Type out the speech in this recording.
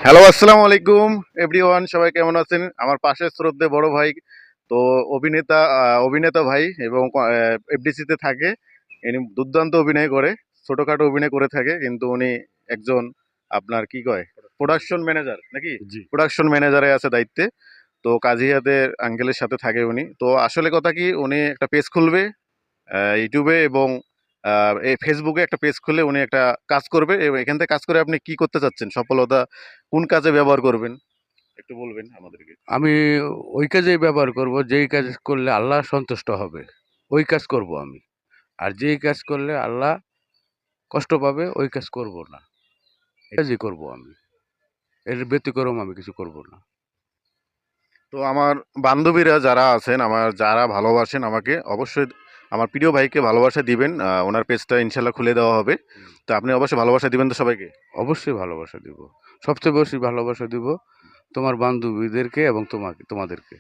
Hello, আসসালামু আলাইকুম everyone. সবাই কেমন আছেন? আমার পাশে শ্রদ্ধেয় বড় ভাই, তো অভিনেতা ভাই এবং এফডিসিতে থাকে। ইনি দুর্দান্ত অভিনয় করে, ছোটখাটো অভিনয় করে থাকে, কিন্তু উনি একজন আপনার কি কয় প্রোডাকশন ম্যানেজার নাকি? জি। প্রোডাকশন ম্যানেজারে আছে দায়িত্বে। তো কাজীহাদের আঙ্কেলের সাথে থাকে উনি। তো আসলে কথা কি, উনি একটা পেজ খুলবে ইউটিউবে এবং এই ফেসবুকে একটা পেজ খুলে উনি একটা কাজ করবে, এবং এখান থেকে কাজ করে আপনি কি করতে চাচ্ছেন, সফলতা কোন কাজে ব্যবহার করবেন একটু বলবেন আমাদেরকে। আমি ওই কাজেই ব্যবহার করব যেই কাজ করলে আল্লাহ সন্তুষ্ট হবে, ওই কাজ করব আমি। আর যেই কাজ করলে আল্লাহ কষ্ট পাবে ওই কাজ করব না। এই কাজই করব আমি। এর ব্যতিক্রম আমি কিছু করব না। তো আমার বান্ধবীরা যারা আছেন, আমার যারা ভালোবাসেন আমাকে, অবশ্যই আমার প্রিয় ভাইকে ভালোবাসা দিবেন। ওনার পেজটা ইনশাল্লাহ খুলে দেওয়া হবে। তো আপনি অবশ্যই ভালোবাসা দিবেন তো সবাইকে। অবশ্যই ভালোবাসা দিব। সবচেয়ে বেশি ভালোবাসা দিব তোমার বান্ধবীদেরকে এবং তোমাদেরকে।